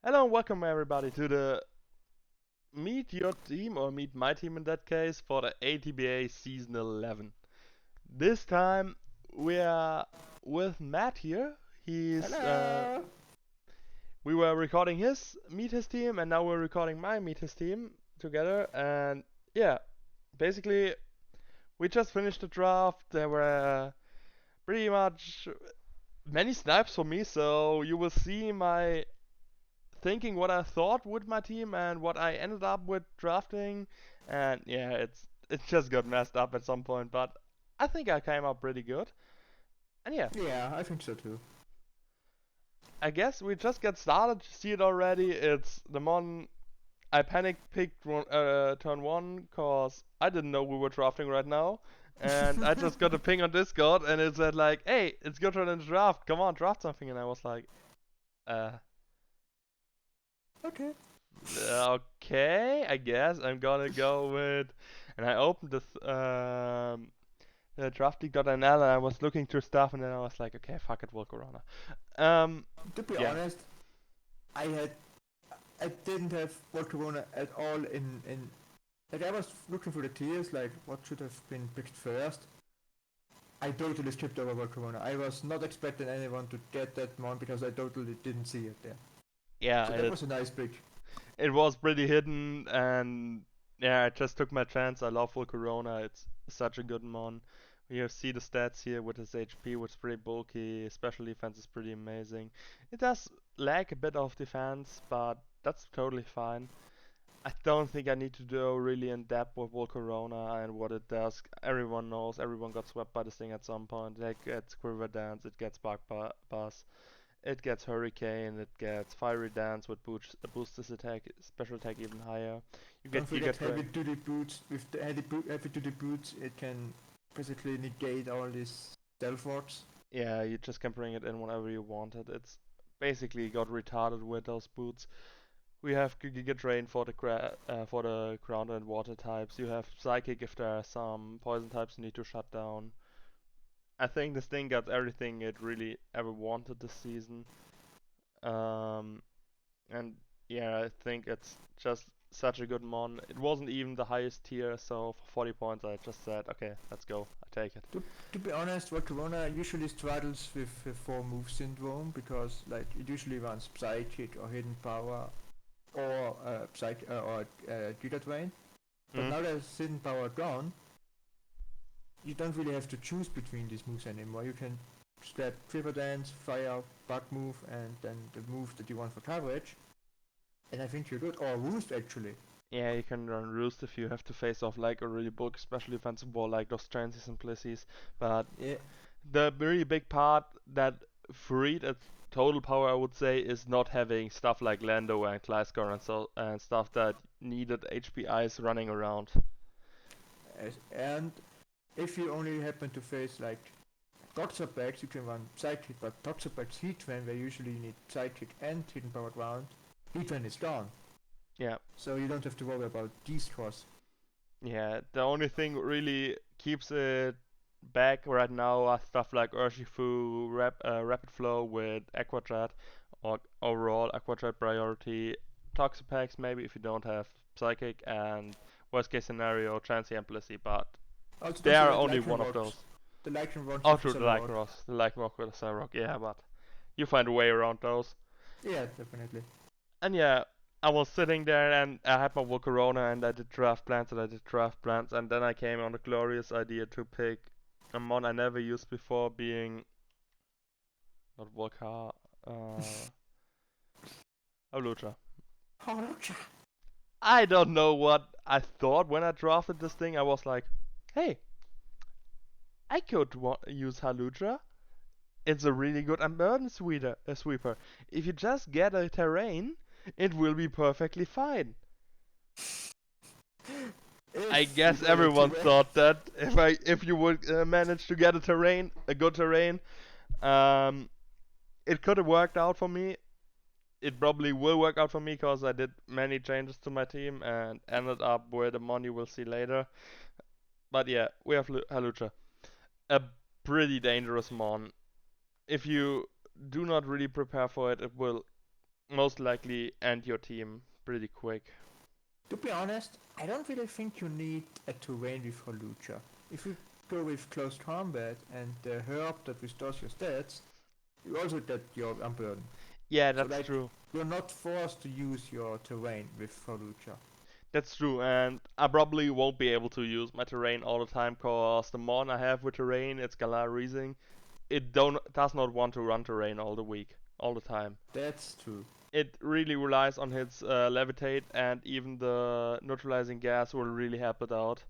Hello and welcome everybody to the Meet Your Team or Meet My Team in that case for the ATBA Season 11. This time we are with Matt here. He's Hello. we were recording his Meet His Team and now we're recording my Meet His Team together and yeah, basically we just finished the draft. There were pretty much many snipes for me, so you will see my thinking what I thought with my team and what I ended up with drafting, and yeah, it just got messed up at some point, but I think I came out pretty good. And yeah, Yeah, I think so too. I guess we just get started. You see it already. It's the mon. I panic picked turn one cause I didn't know we were drafting right now, and I just got a ping on Discord and it said like, "Hey, it's your turn in the draft. Come on, draft something." And I was like, uh, Okay. Okay, I guess I'm gonna go with. And I opened the drafty.nl and I was looking through stuff and then I was like, okay, fuck it, Volcarona. Um, To be yeah, honest, I had I didn't have World Corona at all in like I was looking for the tiers, like what should have been picked first. I totally skipped over World Corona. I was not expecting anyone to get that one because I totally didn't see it there. yeah, So that was a nice pick. it was pretty hidden and yeah, I just took my chance. I love Volcarona. It's such a good mon. You see the stats here with his HP, which is pretty bulky. Special defense is pretty amazing. It does lack a bit of defense, but that's totally fine. I don't think I need to go really in depth with Volcarona and what it does. Everyone knows, everyone got swept by this thing at some point. It gets Quiver Dance, it gets Buzz, it gets Hurricane, it gets Fiery Dance with boosts this attack, special attack even higher. You Don't get forget Giga heavy Drain. duty boots. With the heavy duty boots, it can basically negate all these stealth wards. Yeah, you just can bring it in whenever you want it. It's basically got retarded with those boots. We have Giga Drain for the ground and water types. You have Psychic if there are some poison types you need to shut down. I think this thing got everything it really ever wanted this season. Um, and yeah, I think it's just such a good mon. It wasn't even the highest tier, so for 40 points, I just said, okay, let's go. I take it. To be honest, what Corona usually struggles with 4 move syndrome because like it usually runs psychic or hidden power or giga drain. But Mm. now there's hidden power gone, you don't really have to choose between these moves anymore. You can grab triple dance, fire, bug move, and then the move that you want for coverage. And I think you're good. Or roost actually. Yeah, you can run Roost if you have to face off like a really bulky special defensive wall like those Transies and Plissies. But Yeah, the really big part that freed its total power, I would say, is not having stuff like Lando and Gliscor and stuff that needed HPIs running around. and if you only happen to face like Toxapex, you can run Psychic, but Toxapex Heat Train, where usually you need Psychic and Hidden Power Ground, Heat Train is gone. Yeah, So you don't have to worry about these costs. yeah. The only thing really keeps it back right now are stuff like Urshifu, Rapid Flow with Aqua or overall Aqua priority, Toxapex maybe if you don't have Psychic, and worst case scenario, Chansey and Blissey, but Also, they don't are forget only Lycran one of Rocks. those. The Lycran Rocks Oh, with the true, the Cyber Rock. Lycanroc. The Lycanroc with the Cyrock, yeah, but you find a way around those. Yeah, definitely. And yeah, I was sitting there and I had my Volcarona and I did draft plans and I did draft plans and then I came on the glorious idea to pick a mon I never used before, being not Volcar, uh, Hawlucha. Hawlucha. I don't know what I thought when I drafted this thing. I was like, hey, I could use Hawlucha. It's a really good sweeper. If you just get a terrain, it will be perfectly fine. I If you guess get a everyone terrain. thought that if you would manage to get a good terrain, um, it could have worked out for me. It probably will work out for me because I did many changes to my team and ended up with the mon you will see later. But yeah, we have Halucha, a pretty dangerous mon. If you do not really prepare for it, it will most likely end your team pretty quick. To be honest, I don't really think you need a terrain with Holucha. If you go with close combat and the herb that restores your stats, you also get your unburden. Yeah, So that's like, true. you're not forced to use your terrain with Holucha. That's true, and I probably won't be able to use my terrain all the time cause the mon I have with terrain, it's Galar Rising. It does not want to run terrain all the week, all the time. That's true. It really relies on its levitate, and even the neutralizing gas will really help it out.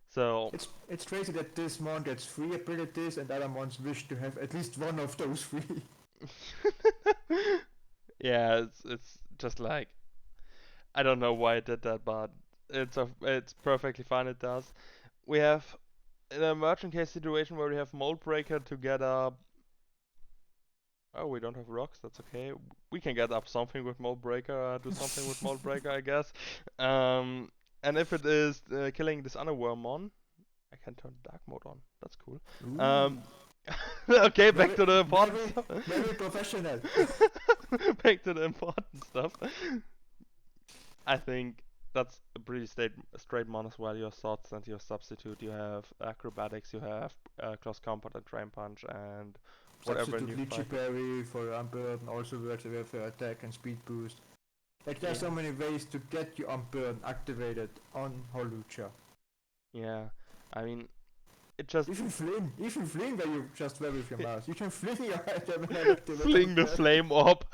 So It's crazy that this mon gets 3 abilities and other mons wish to have at least one of those 3. yeah, it's just like I don't know why it did that, but it's perfectly fine. It does. We have in a merchant case situation where we have mold breaker to get up. Oh, we don't have rocks. That's okay. We can get up something with mold breaker. Do something with mold breaker, I guess. Um, and if it is killing this underworm on, I can turn dark mode on. That's cool. Ooh. Um, okay, back Very, to the important very, stuff. very professional. Back to the important stuff. I think that's a pretty straight mon as well. Your swords and your substitute. You have acrobatics. You have close combat and drain punch and whatever Substitute new Lychee fight. Berry for Unburden also works with attack and speed boost. Like there's so Yeah, many ways to get your Unburden activated on Holucha. yeah. I mean, it just Even fling where you just wear with your mouse. You can fling your item and then activate fling the Unburden. flame up.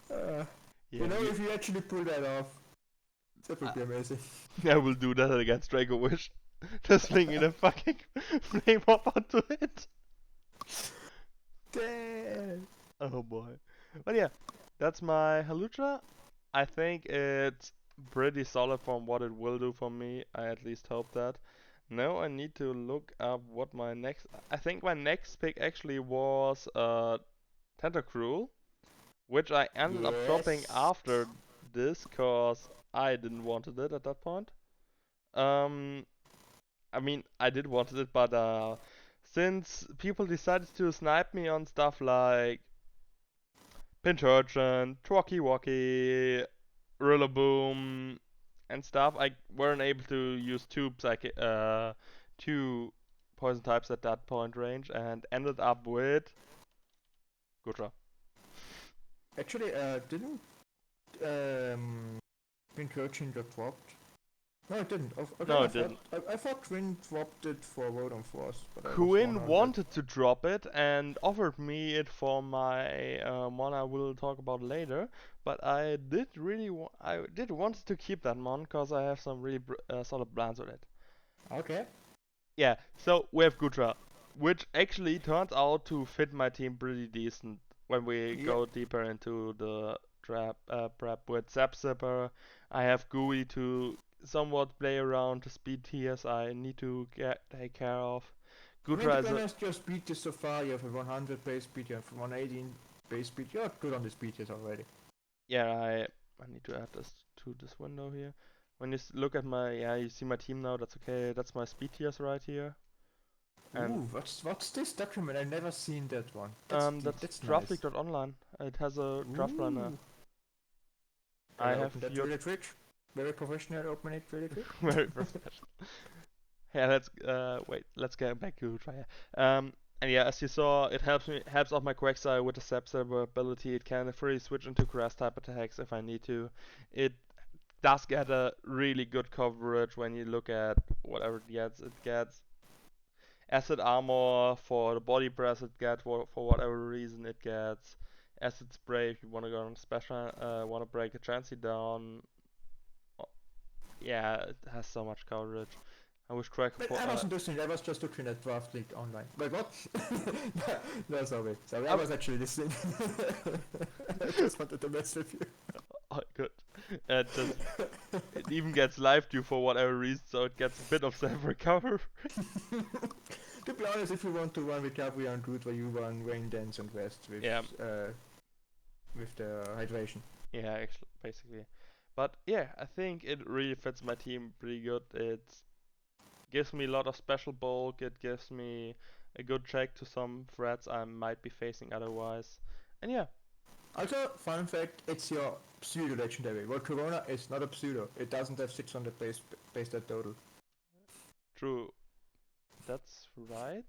Uh, Yeah, if you actually pull that off, that would I, be amazing. I will do that against Draco Wish. Just flinging a fucking flame up onto it. Damn. Oh boy. But yeah, that's my Halucha. I think it's pretty solid from what it will do for me. I at least hope that. Now I need to look up what my next. I think my next pick actually was Tentacruel, which I ended up dropping Yes. after this cause I didn't wanted it at that point. Um, I mean I did wanted it, but since people decided to snipe me on stuff like Pinch Urchin, Twocky Wocky, Rillaboom, and stuff, I weren't able to use two poison types at that point range, and ended up with Gutra. Actually, didn't Pincurchin get dropped? No, it didn't. Again, No, it didn't. I thought Twin dropped it for Rotom Force, but I was wrong Quinn on that. wanted to drop it and offered me it for my mon I will talk about later, but I did want to keep that mon because I have some really solid plans with it. Okay. Yeah, so we have Gutra, which actually turns out to fit my team pretty decent when we Yep. go deeper into the prep with Zap Zipper. I have Gooey to somewhat play around the speed tiers I need to take care of. I mean, to Gutra be is a honest, your speed is so far. You have a 100 base speed, you have 118 base speed. You're good on the speed tiers already. yeah. I need to add this to this window here. When you look at my you see my team now. That's okay. That's my speed tiers right here, and Ooh, what's this document? I've never seen that one. That's deep. that's That's nice. draftleague.online. It has a draft runner. Ooh. Can I I have open that your really quick? Very professional. Open it really quick. very professional. Yeah, let's wait. Let's get back to try. And yeah, as you saw, it helps out my Quagsire with the Zap Saber ability. It can freely switch into grass type attacks if I need to. It does get a really good coverage when you look at whatever it gets. It gets acid armor for the body press. It gets for whatever reason it gets acid spray if you want to go on special. Want to break a Chansey down. Yeah, it has so much coverage. I wish Crack But I wasn't listening. I was just looking at Draft League online. Wait, what? No, sorry. Sorry, I I, was actually listening. I just wanted to mess with you. oh, good. Just it even gets live due for whatever reason, so it gets a bit of self recovery. To be honest, if you want to run recovery on route where you run rain dance and rest Yeah, with the hydration. yeah, actually, basically. But yeah, I think it really fits my team pretty good. It gives me a lot of special bulk. It gives me a good check to some threats I might be facing otherwise. And yeah, Also, fun fact, it's your pseudo legendary. Well, Corona is not a pseudo. It doesn't have 600 base stat total. True. That's right.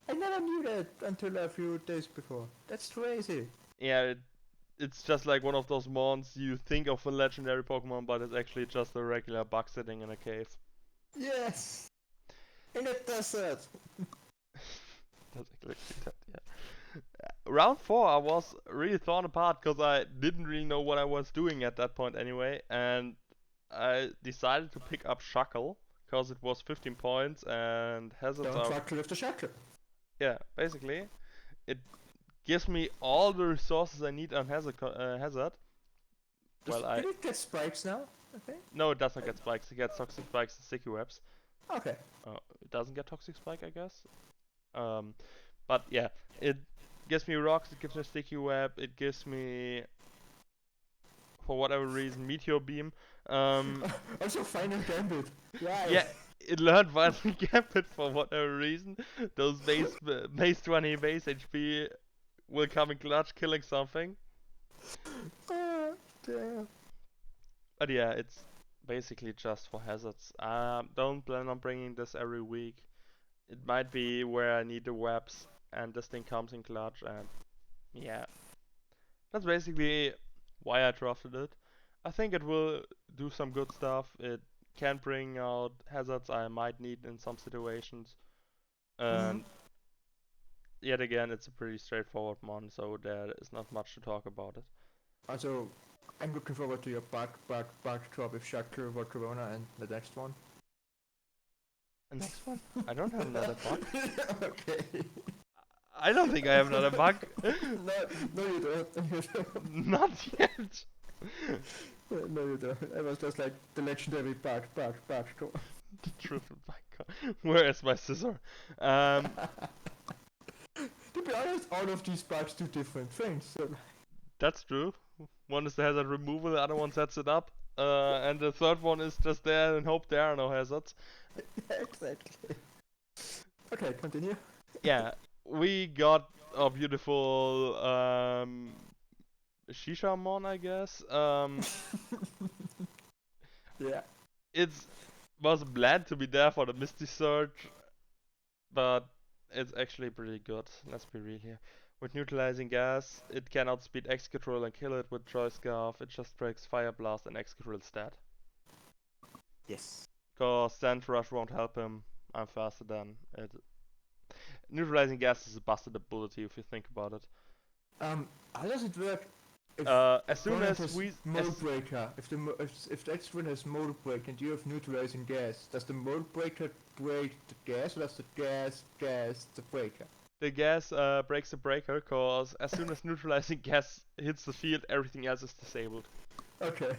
I never knew that until a few days before. That's crazy. Yeah, it's just like one of those mons you think of a legendary Pokemon, but it's actually just a regular bug sitting in a cave. Yes! In a desert! That's exactly that, yeah. Round 4, I was really torn apart because I didn't really know what I was doing at that point anyway, and I decided to pick up Shuckle because it was 15 points and hazards Don't are. try to lift the shackle. Yeah, basically. It gives me all the resources I need on hazard. Well, Did it get spikes now? Okay. No, it does not get spikes. It gets toxic spikes and sticky webs. Okay. It doesn't get toxic spike, I guess. Um, but yeah, it gives me rocks. It gives me sticky web. It gives me, for whatever reason, meteor beam. Also, final gambit. Yeah, Why? it learned Violent Gambit for whatever reason. Those base 20 base HP will come in clutch, killing something. Ah, damn. But yeah, it's basically just for hazards. Don't plan on bringing this every week. It might be where I need the webs and this thing comes in clutch, and yeah. That's basically why I drafted it. I think it will do some good stuff. It can bring out hazards I might need in some situations. Mm-hmm. And yet again, it's a pretty straightforward mon, so there is not much to talk about it. Also, I'm looking forward to your back drop with shackle over Corona and the next one. The next one? I don't have another bug. Okay. I don't think I have another bug. No, you don't. You don't. Not yet. No, you don't. I was just like the legendary back drop. The truth, my god. Where is my scissor? To be honest, all of these bugs do different things. So That's true. One is the hazard removal, the other one sets it up. And the third one is just there and hope there are no hazards. exactly. Okay, continue. Yeah, we got a beautiful Shishamon, I guess. Yeah. It was bland to be there for the Misty Surge, but it's actually pretty good. Let's be real here. With neutralizing gas, it can outspeed X-Control and kill it with Choice Scarf. It just breaks Fire Blast and X-Control stat. Yes. Cause Sand Rush won't help him. I'm faster than it. Neutralizing gas is a busted ability if you think about it. How does it work? If As soon opponent as has we mold breaker, if the X-Twin has mold break and you have neutralizing gas, does the mold breaker break the gas or does the gas the breaker? the gas breaks the breaker, cause as soon as neutralizing gas hits the field, everything else is disabled. Okay.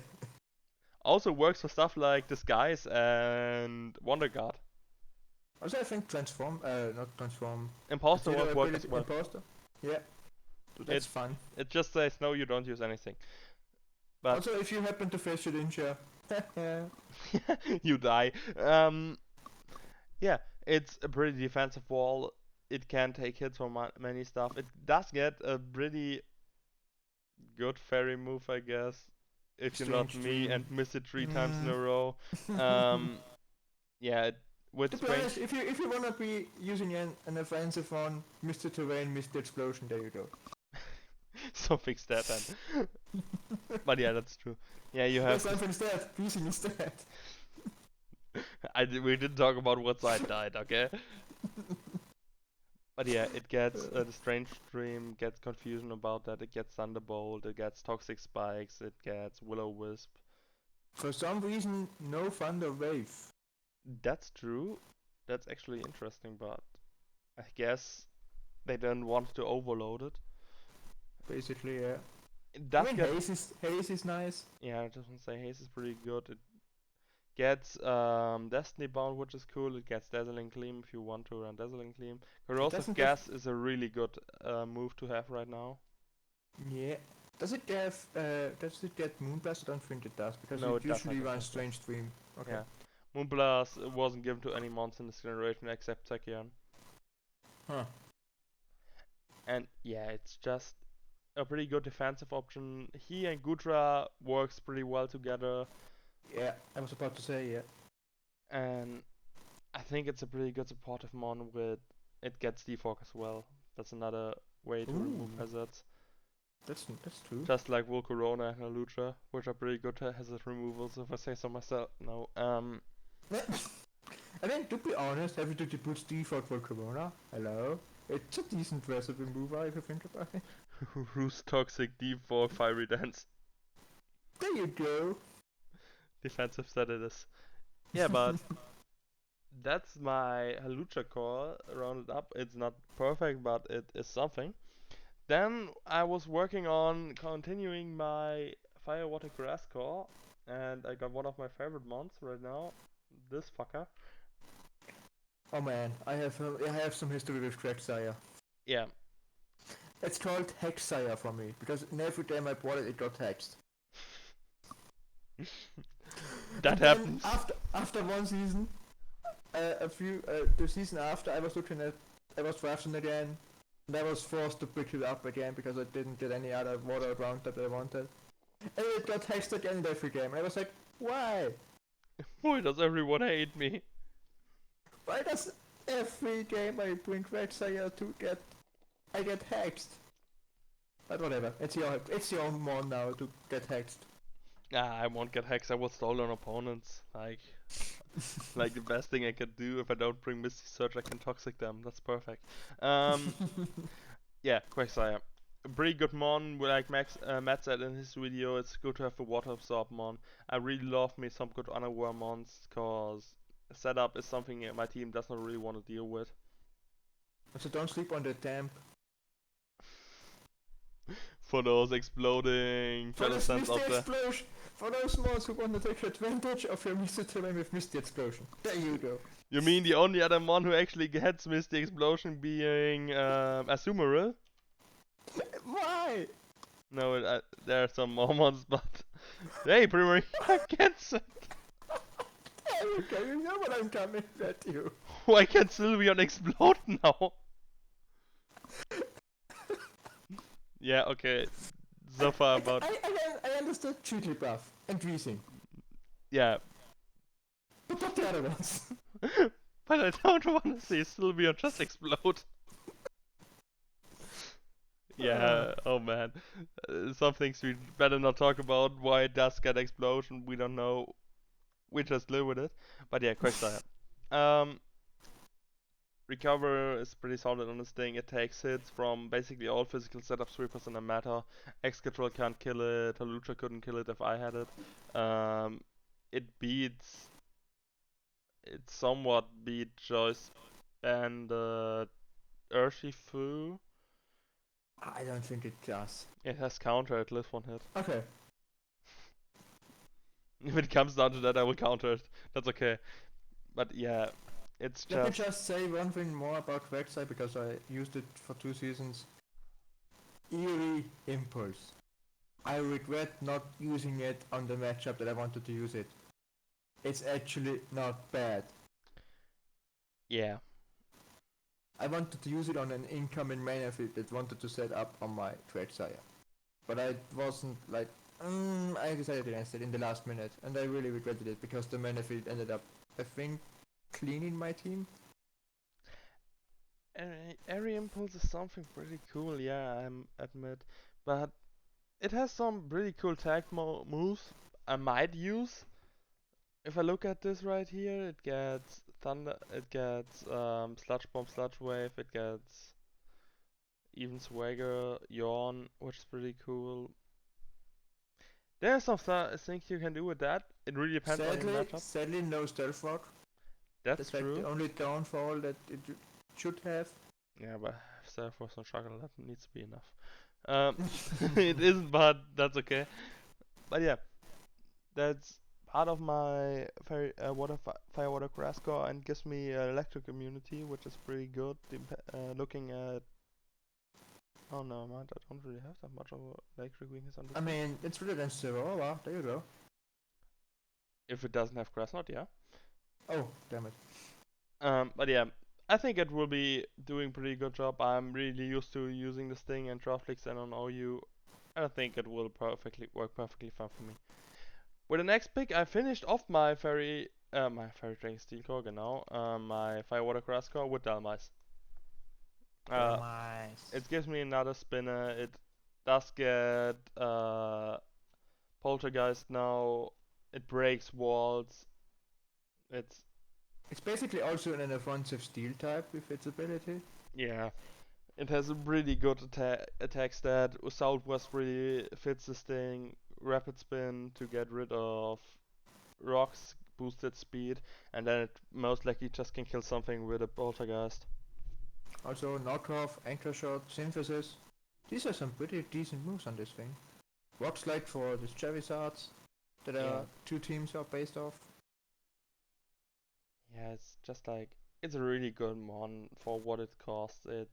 Also works for stuff like Disguise and Wonder Guard. Also, I think not transform. Imposter won't work as well. Imposter. Yeah. That's fun. It just says no, you don't use anything. But also, if you happen to face it injure, you die. Yeah, it's a pretty defensive wall. It can take hits from many stuff. It does get a pretty good fairy move, I guess. If you're not me and miss it 3 times in a row. Yeah, with to be strange. honest, if you wanna be using an offensive one, Mr. Terrain, Mr. Explosion, there you go. So fix that then. But yeah, that's true. Yeah, you have. Something instead. Using instead. We didn't talk about what side died, okay? But yeah, it gets the Strange Stream, gets Confusion about that, it gets Thunderbolt, it gets Toxic Spikes, it gets Will-O-Wisp. For some reason, no Thunder Wave. That's true. That's actually interesting, but I guess they didn't want to overload it. Basically, yeah. It does get Haze is nice. Yeah, I just want to say Haze is pretty good. It gets Destiny Bound, which is cool. It gets Dazzling Gleam if you want to run Dazzling Gleam. Corrosive Gas is a really good move to have right now. Yeah. Does it get Moonblast? I don't think it does because No, it it does usually not get runs Strange Stream. Okay. Yeah. Moonblast wasn't given to any monster in this generation except Zekion. Huh. And yeah, it's just a pretty good defensive option. He and Gudra works pretty well together, Yeah, I was about to say, yeah. and I think it's a pretty good supportive mon with it gets defog as well. That's another way to remove Ooh, hazards. that's true. Just like Volcarona and Halucha, which are pretty good hazard removals if I say so myself. No. I mean, to be honest, everybody puts default for Corona. Hello? It's a decent passive remover if you think about it. Roost Toxic D4 Fiery Dance. There you go. Defensive set it is. Yeah, but that's my Halucha core rounded up. It's not perfect, but it is something. Then I was working on continuing my Fire Water Grass core, and I got one of my favorite mons right now. This fucker. Oh man, I have some history with Quagsire. Yeah. It's called Hexire for me, because in every time I bought it, it got hexed. That And happens. then after one season, the season after, I was drafting again, and I was forced to pick it up again because I didn't get any other water round that I wanted. And it got hexed again in every game, and I was like, why? Why does everyone hate me? Why does every game I bring Quagsire to I get hexed? But whatever, it's your mon now to get hexed. Ah, I won't get hexed. I will stall on opponents. Like the best thing I can do if I don't bring Misty Surge, I can toxic them. That's perfect. Yeah, Quagsire. A pretty good mon. Like Matt said in his video, it's good to have a water absorb mon. I really love me some good unaware mons, cause setup is something my team does not really want to deal with. So don't sleep on the damp. For those exploding For this Jellicents Misty out there. Explosion! For those mons who want to take advantage of your Misty terrain with Misty Explosion. There you go. You mean the only other mon who actually gets Misty Explosion being Azumarill? Why? No, there are some more mons, but hey, Primaria gets it. There you go, you know what I'm coming at you. Why can't Sylveon explode now? Yeah, okay. So far about I understood Cheatley buff and Greasing. yeah. But not the other ones. But I don't want to see Sylveon just explode. Yeah, oh man. Some things we better not talk about. Why it does get explosion, we don't know. We just live with it. But yeah, Quagsire. Recover is pretty solid on this thing. It takes hits from basically all physical setups, 3% a matter. X-Control can't kill it. Halucha couldn't kill it if I had it. It beats. It somewhat beat Joyce and Urshifu. I don't think it does. It has counter at least one hit. Okay. If it comes down to that, I will counter it. That's okay. But yeah, it's Let me just. just say one thing more about Quagsire because I used it for 2 seasons. Eerie Impulse. I regret not using it on the matchup that I wanted to use it. It's actually not bad. Yeah. I wanted to use it on an incoming main field that wanted to set up on my Quagsire. But I wasn't like, I decided against it in the last minute, and I really regretted it because the mana field ended up, I think, cleaning my team. Area Impulse is something pretty cool, yeah, I admit. But it has some pretty cool tag moves I might use. If I look at this right here, it gets Thunder, it gets Sludge Bomb, Sludge Wave, it gets even Swagger, Yawn, which is pretty cool. There are some things you can do with that. It really depends on your matchup. Sadly, no Stealth Rock. That's Like the true. only downfall that it should have. Yeah, but Self Force and Struggle, that needs to be enough. It isn't, but that's okay. But yeah, that's part of my fire water grass core and gives me electric immunity, which is pretty good. Looking at oh no, man, I don't really have that much of electric weakness on this. I mean, it's really against Zero. There you go. If it doesn't have grass knot, yeah. Oh, damn it. But yeah, I think it will be doing pretty good job. I'm really used to using this thing and draft leagues and on OU. I think it will work perfectly fine for me. With the next pick, I finished off my fairy dragon steel core, genau, my firewater grass core with Dalmice. They're Uh, nice. it gives me another spinner. It does get poltergeist now. It breaks walls. It's It's basically also an offensive steel type with its ability. yeah. It has a really good attack stat. Southwest really fits this thing. Rapid spin to get rid of rocks, boosted speed, and then it most likely just can kill something with a poltergeist. Also, knockoff, anchor shot, synthesis. These are some pretty decent moves on this thing. Rock slide for the Charizards that Yeah, two teams are based off. yeah, it's just like it's a really good mon for what it costs. It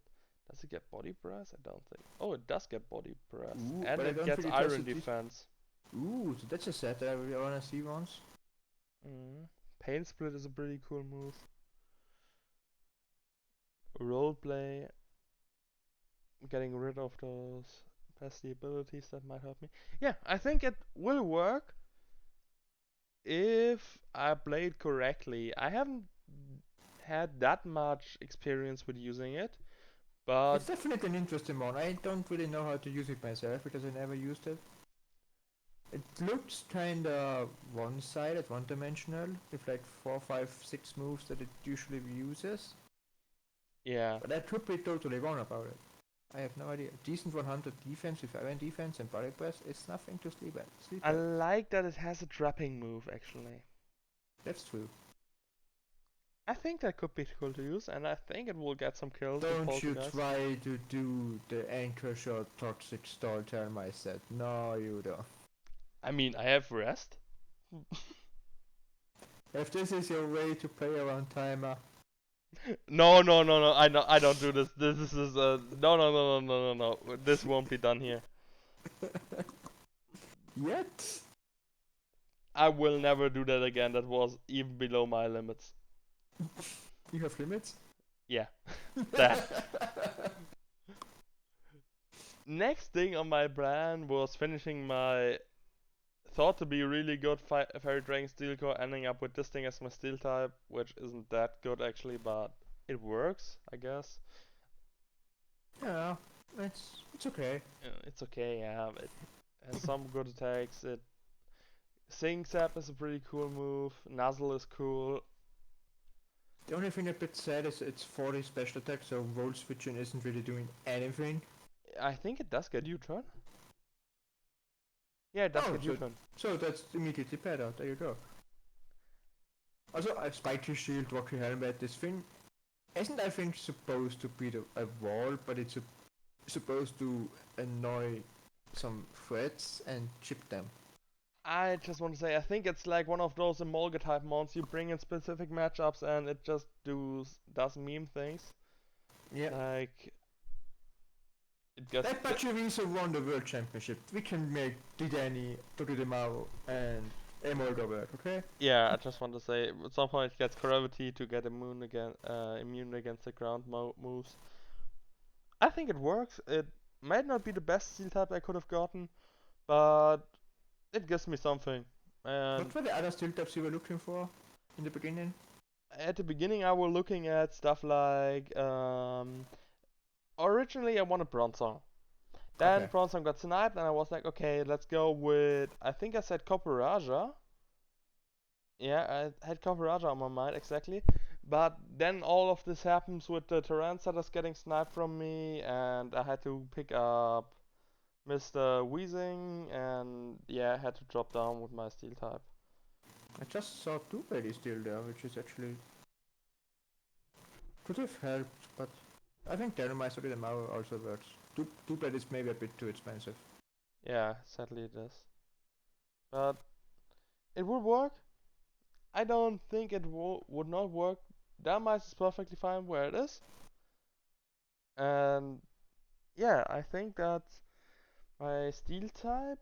does it get body press? I don't think. Oh, it does get body press, Ooh, and but I it don't gets really trust iron it. defense. Ooh, so that's a set that I really wanna see once. Pain split is a pretty cool move. Roleplay, getting rid of those pesty abilities that might help me. Yeah, I think it will work if I play it correctly. I haven't had that much experience with using it, but It's definitely an interesting one. I don't really know how to use it myself because I never used it. It looks kinda one-sided, one-dimensional, with like 4, 5, 6 moves that it usually uses. yeah, But I could be totally wrong about it. I have no idea. Decent 100 defense with iron defense and body press. It's nothing to sleep at. Sleep I at. like that it has a trapping move actually. That's true. I think that could be cool to use, and I think it will get some kills with Don't you Poltergeist. try to do the anchor shot toxic stall term I said. No, you don't. I mean, I have rest. If this is your way to play around timer, No, no, no, no. I know, I don't do this. This is no, no, no, no, no, no, no. This won't be done here. yet I will never do that again. That was even below my limits. you have limits. Yeah, that. Next thing on my plan was finishing my thought to be really good Fairy Dragon Steel Core, ending up with this thing as my Steel type, which isn't that good actually, but it works, I guess. Yeah, it's okay. It's okay, yeah. It has some good attacks. Sing Zap is a pretty cool move. Nuzzle is cool. The only thing a bit sad is it's 40 special attack, so roll switching isn't really doing anything. I think it does get U-turn. Yeah, it does Oh, get so U-turn. that's immediately better. There you go. Also, a spiky shield, rocky helmet. This thing isn't, I think, supposed to beat a wall, but it's supposed to annoy some threats and chip them. I just want to say, I think it's like one of those Emolga type mons you bring in specific matchups and it just does meme things. Yeah. Like, it gets. That Pachiriso won the World Championship. We can make Didani, Tokidemaru, and Emolga work, okay? Yeah, I just want to say, at some point it gets gravity to get immune against the ground moves. I think it works. It might not be the best steel type I could have gotten, but it gives me something. What And were the other steel types you were looking for in the beginning? at the beginning, I was looking at stuff like originally I wanted Bronzong. Then Okay. Bronzong got sniped, and I was like, okay, let's go with. I think I said Copper. Yeah, I had Copper on my mind exactly. But then all of this happens with the Tyrannosaurus getting sniped from me, and I had to pick up Mr. Weezing, and yeah, I had to drop down with my steel type. I just saw two ladies still there, which is actually could have helped, but I think Dynamite Tokidemaru also works. Two blade is maybe a bit too expensive. Yeah, sadly it is. But it would work. I don't think it would not work. Dynamite is perfectly fine where it is. And yeah, I think that my steel type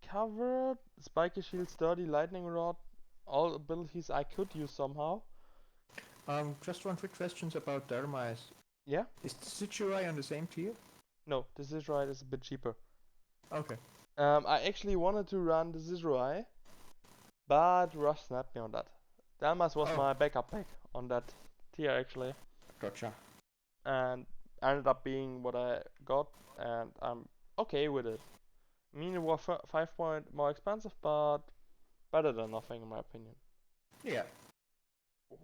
covered Spiky Shield, Sturdy, Lightning Rod, all abilities I could use somehow. Just one quick questions about Dermis. Yeah? Is the Situai on the same tier? No, the Zizrai is a bit cheaper. Okay. I actually wanted to run the Zizrai, but Rush snapped me on that. Dalmas was Oh, my backup pick on that tier actually, gotcha. and ended up being what I got, and I'm okay with it. I mean, it was 5 point more expensive, but better than nothing in my opinion. Yeah.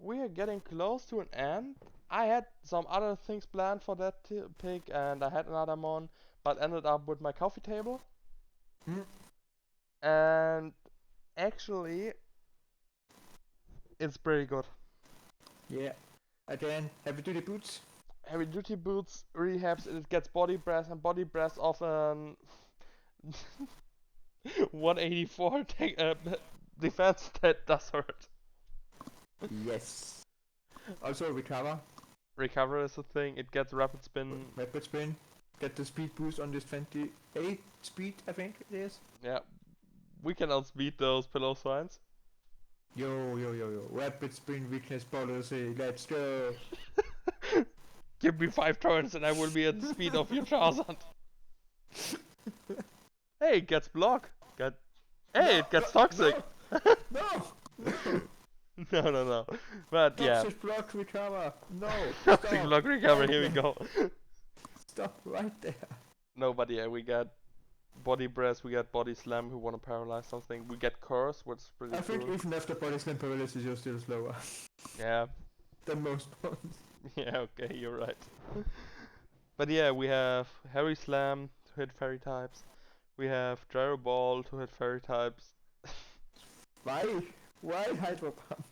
We are getting close to an end. I had some other things planned for that pick, and I had another mon, but ended up with my coffee table. Hmm. And actually, it's pretty good. Yeah. Again, heavy duty boots. Heavy duty boots really helps. It gets body press, and body press often 184 defense that does hurt. Yes. Also recover. Recover is a thing. It gets rapid spin. Rapid spin. Get the speed boost on this 28 speed, I think it is. Yeah, we can outspeed those pillow signs. Yo, yo, yo, yo. Rapid spin weakness policy. Let's go. Give me 5 turns and I will be at the speed of your Charizard. Hey, it gets block. Hey, it gets toxic. No! No! No. But yeah. Toxic block recover. No. Toxic Stop. block recover, Right here we there. go. Stop right there. No, but yeah, we got body press, we got body slam who wanna paralyze something. We get curse, which is pretty I think cool. even after body slam paralysis, you're still slower Yeah, than most ones. yeah, okay, you're right. But yeah, we have Harry Slam to hit fairy types. We have Gyro Ball to hit fairy types. Why? Why Hydro Pump?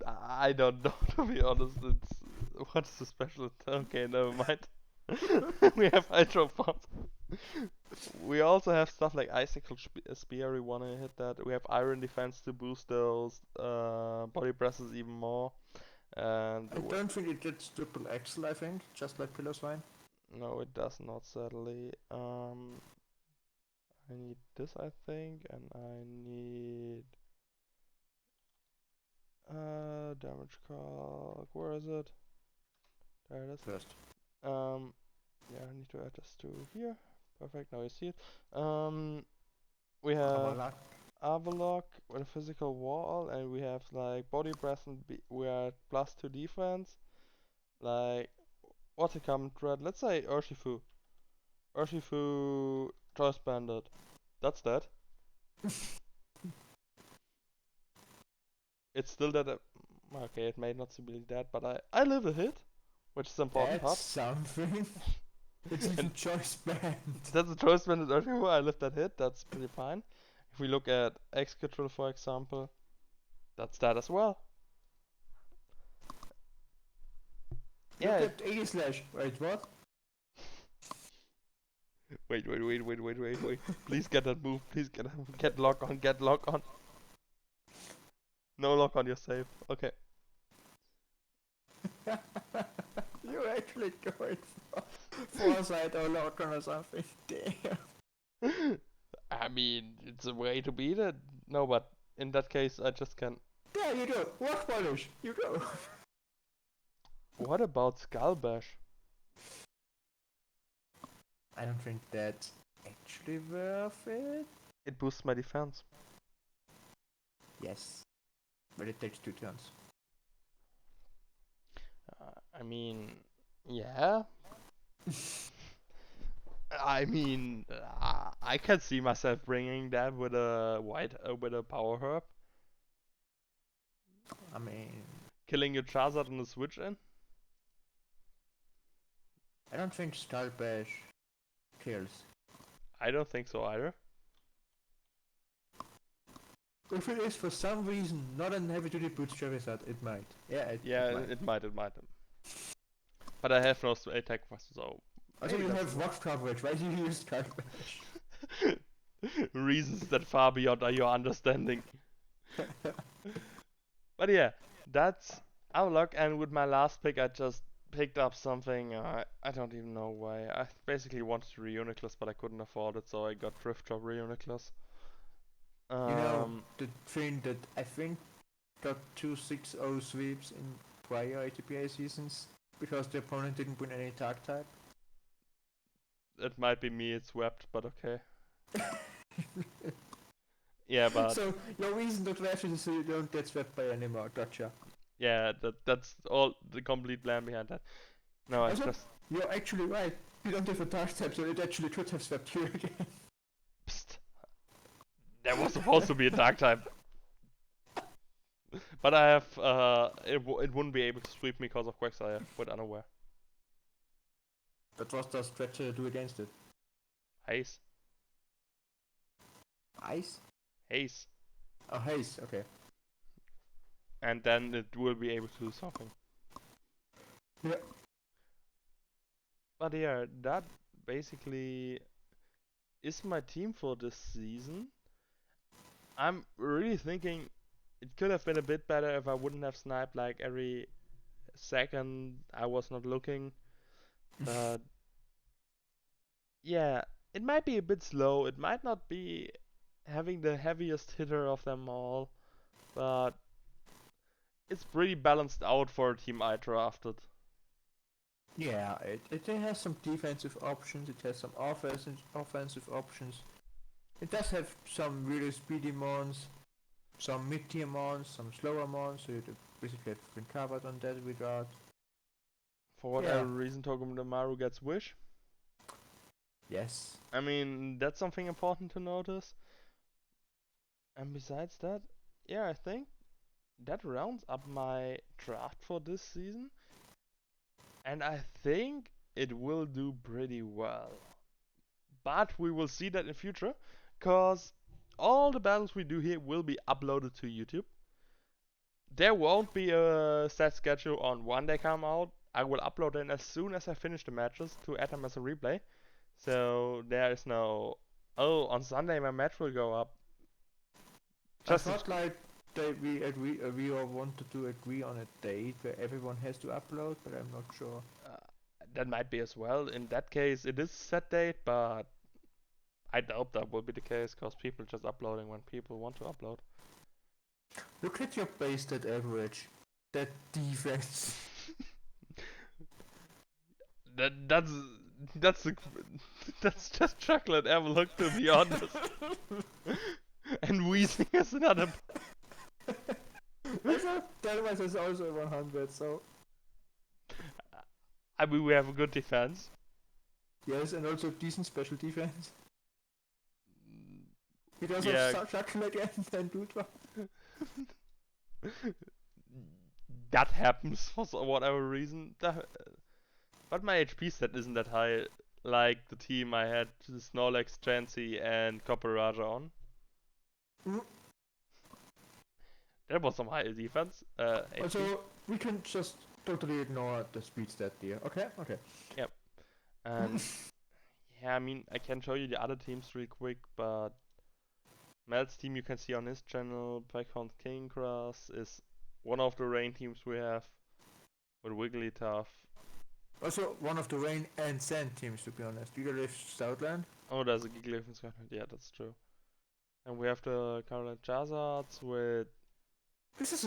I don't know, to be honest. What's the special? Okay, never mind. We have Hydro Pump. We also have stuff like Icicle Spear, we wanna hit that. We have Iron Defense to boost those body presses even more. And I don't think it gets triple axle, I think, just like Pillar Swine. no, it does not, sadly. I need this, I think, and I need damage calc. Where is it? There it is. First. Yeah, I need to add this to here. Perfect. Now you see it. We have Avalok with a physical wall, and we have like body press, and we are at +2 defense. Like, what's a common threat? Let's say Urshifu. Urshifu Choice Bandit. That's that. It's still that. Okay, it may not be dead, but I live a hit, which is the important That's part. something. It's even choice band. That's a choice bandit Urshifu. I live that hit. That's pretty fine. If we look at Executor, for example, that's that as well. Look Yeah. at 80 slash. Wait, what? Wait. Please get that move. Please get lock on. Get lock on. No lock on. You're safe. Okay. You're actually going for foresight or lock on or something. Damn. I mean, it's a way to beat it. No, but in that case, I just can. There you go. Rock polish. You go. What about Skull Bash? I don't think that's actually worth it. It boosts my defense. Yes. But it takes 2 turns. I mean, yeah. I mean, I can see myself bringing that with a with a power herb. I mean, Killing your Charizard and a switch in. I don't think Skull Bash kills. I don't think so either. If it is for some reason not an heavy duty boots Charizard, it might. Yeah, it might. It might. But I have no attack, so. Also, you have rock coverage. Why do you use Skull Bash? Reasons that far beyond your understanding. But yeah, that's our luck. And with my last pick, I just picked up something. I don't even know why. I basically wanted to Reuniclus, but I couldn't afford it, so I got Thrift Shop Reuniclus. You know, the thing that I think got 2-6-0 sweeps in prior ATBA seasons because the opponent didn't win any tag type. It might be me, it's swept, but okay. Yeah, but So your reason to draft is so you don't get swept by anymore. Gotcha. yeah, that's all the complete plan behind that. No, I Also, just you're actually right. You don't have a tag type, so it actually could have swept you again. psst, there was supposed to be a dark type. But I have it wouldn't be able to sweep me because of Quagsire with Unaware. But what does Stretcher do against it? Haze. Ice? Haze. Oh, haze. Okay. And then it will be able to do something. Yeah. But yeah, that basically is my team for this season. I'm really thinking it could have been a bit better if I wouldn't have sniped like every second I was not looking. But yeah, it might be a bit slow. It might not be having the heaviest hitter of them all, but it's pretty balanced out for a team I drafted. Yeah, it has some defensive options, it has some offensive options. It does have some really speedy mons, some mid-tier mons, some slower mons, so you basically have been covered on that regard. For whatever reason, Togedemaru gets Wish. Yes. I mean, that's something important to notice. And besides that, yeah, I think that rounds up my draft for this season. And I think it will do pretty well. But we will see that in future, because all the battles we do here will be uploaded to YouTube. There won't be a set schedule on when they come out. I will upload them as soon as I finish the matches to add them as a replay. So there is no, oh, on Sunday my match will go up. I Just thought like we all wanted to agree on a date where everyone has to upload, but I'm not sure. that might be as well. In that case, it is set date, but I doubt that will be the case because people just uploading when people want to upload. Look at your base stat average. That defense. that's that's a, that's just chocolate look, to be honest. And wheezing is another. I thought Delmas is also 100, so I mean, we have a good defense. yes, and also decent special defense. He does Yeah. have chocolate again and Dutra. That happens for whatever reason. But my HP stat isn't that high, like the team I had Snorlax, Chansey, and Copper Raja on. Mm. That was some high defense. HP. Also, we can just totally ignore the speed stat there. Okay? Okay. Yep. And yeah, I mean, I can show you the other teams real quick, but Mel's team you can see on his channel, Python's King Cross, is one of the rain teams we have with Wigglytuff. Also, one of the rain and sand teams, to be honest. You live Southland. Oh, there's a Gigglytuff in Scotland. Yeah, that's true. And we have the current Charizards with. This is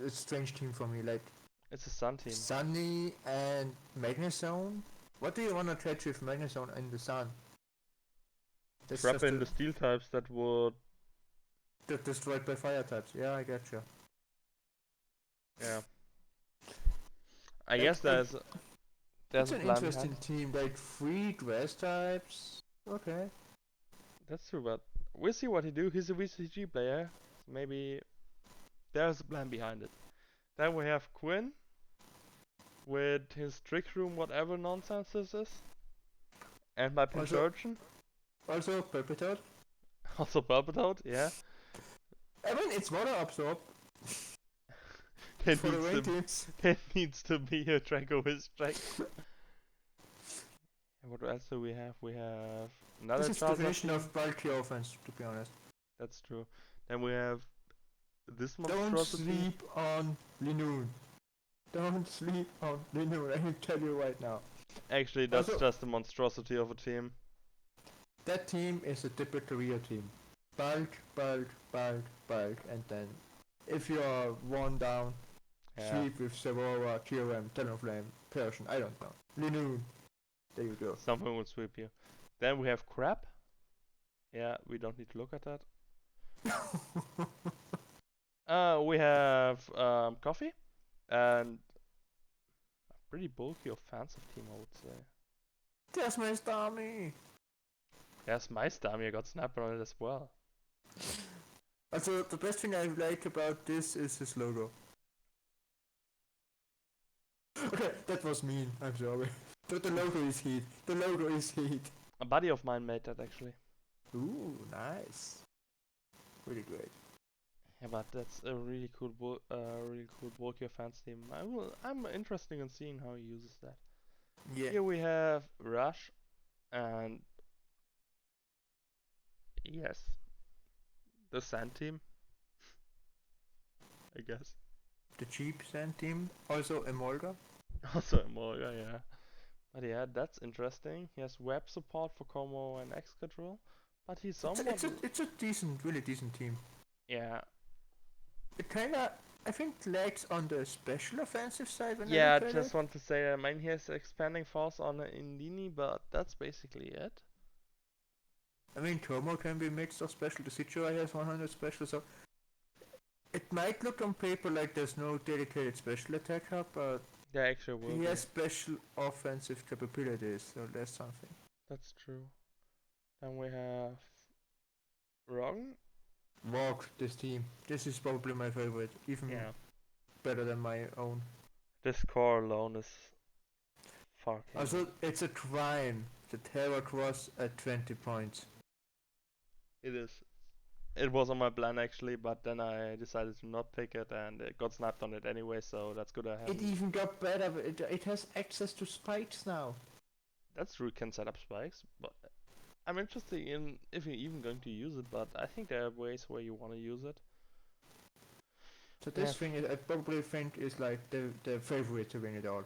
a strange team for me. Like, It's a Sun team. Sunny and Magnezone. What do you want to catch with Magnezone in the sun? Trap in the steel types that would. Destroyed by fire types. Yeah, I getcha. Yeah. I guess there's That's a an plan interesting behind. team. Like 3 grass types. Okay. That's true, but we'll see what he do. He's a VCG player. So maybe there's a plan behind it. Then we have Quinn with his trick room, whatever nonsense this is. And my Pincurchin. Also, Perpetual. Also Palpitoad, yeah. I mean, it's water absorb There for the rain needs, teams. there needs to be a Draco with Strike. And what else do we have? We have another This is the Charizard definition team. of bulky offense, to be honest. That's true. Then we have this Don't monstrosity. sleep on Linoon. Don't sleep on Linoon, I can tell you right now. Actually, that's Also- just a monstrosity of a team. That team is a typical Rio team. Bulk, bulk, bulk, bulk, and then if you are one down, Yeah. sweep with Sevora, Kyurem, Talonflame, Persian, I don't know. Linoon. There you go. Something will sweep you. Then we have crap. Yeah, we don't need to look at that. We have coffee and a pretty bulky offensive team, I would say. There's my Starmie! Yes, my Stamia got snapped on it as well. Also, the best thing I like about this is his logo. Okay, that was mean, I'm sorry. But the logo is heat. The logo is heat. A buddy of mine made that actually. Ooh, nice. Really great. Yeah, but that's a really cool, bulky offense team. I'm interested in seeing how he uses that. Yeah. Here we have Rush, and yes, the Sand team, I guess. The cheap sand team. Also Emolga. Also Emolga, yeah. But yeah, that's interesting. He has web support for Como and X control, but he's somewhat. It's a decent, really decent team. Yeah. It kinda, I think, lags on the special offensive side when Yeah, I I play just it. want to say, I mean, he has expanding force on Indini, but that's basically it. I mean, Como can be mixed or special. The Situai has 100 special, so it might look on paper like there's no dedicated special attacker, but Yeah, actually will he be. has special offensive capabilities, so that's something. That's true. Then we have Roggen. Walk this team. This is probably my favorite, even Yeah. better than my own. This core alone is fucking. Also, it's a crime that Heracross at 20 points. It is. It was on my plan actually, but then I decided to not pick it, and it got snapped on it anyway, so that's good I It haven't. even got better. It has access to spikes now. That's true, it can set up spikes, but I'm interested in if you're even going to use it, but I think there are ways where you want to use it. So this thing is, I probably think is like the favorite to win it all.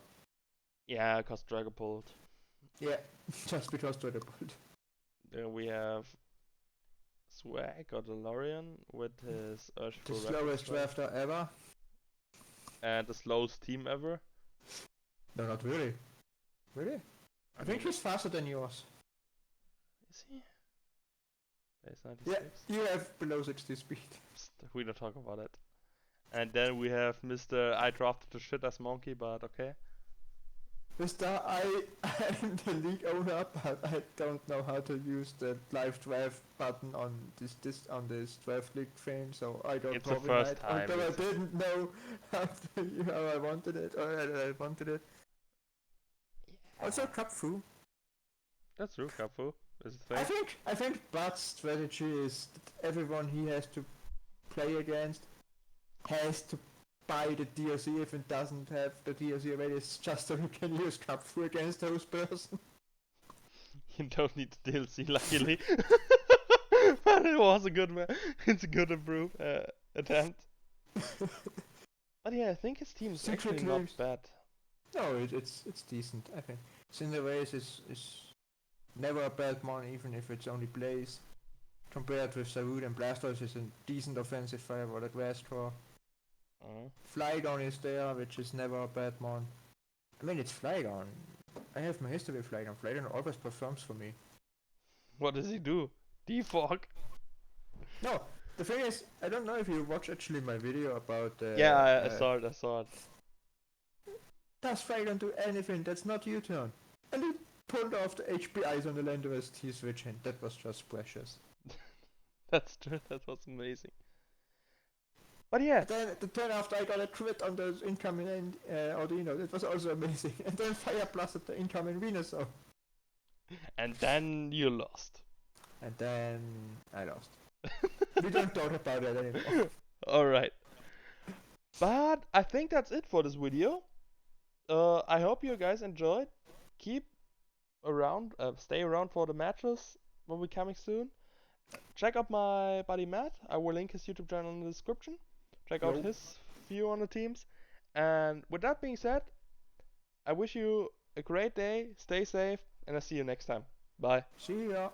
Yeah, cause Dragapult. Yeah, just because Dragapult. Then we have Swag or DeLorean with his The Urshifu slowest drafter ever. and the slowest team ever. No, not really. Really? I think he's faster than yours. Is he? Base Yeah, 96. you have below 60 speed. Psst, we don't talk about it. And then we have Mr. I drafted the shit as monkey, but okay. Mister, I'm the league owner, but I don't know how to use the live draft button on this draft league thing, so I got It's the probably first right. time. Although I didn't know how I wanted it, or I wanted it. Also, Cup Fu. That's true, Kafu is the thing. I think Bud's strategy is that everyone he has to play against has to buy the DLC if it doesn't have the DLC already. It's just so he can use Cup Fu against those person. You don't need the DLC, luckily. But it was a good it's a good attempt. But yeah, I think his team is actually not bad. No, it's decent, I think. Cinderace is never a bad mon, even if it's only Blaze. Compared with Sarud and Blastoise is a decent offensive fire for the grass core. Flygon is there, which is never a bad mon. I mean, it's Flygon. I have my history with Flygon. Flygon always performs for me. What does he do? Defog? No, the thing is, I don't know if you watch actually my video about yeah, I saw it. Does Flygon do anything that's not U-turn? And he pulled off the HP eyes on the Landorus T-switch, and that was just precious. That's true, that was amazing. But yeah. Then the turn after I got a crit on the incoming Audino, that was also amazing. And then Fire blasted the incoming Venusaur. And then you lost. And then I lost. We don't talk about that anymore. Alright. But I think that's it for this video. I hope you guys enjoyed. Keep around, stay around for the matches will be coming soon. Check out my buddy Matt. I will link his YouTube channel in the description. Check out his view on the teams. And with that being said, I wish you a great day, stay safe, and I'll see you next time. Bye. See ya.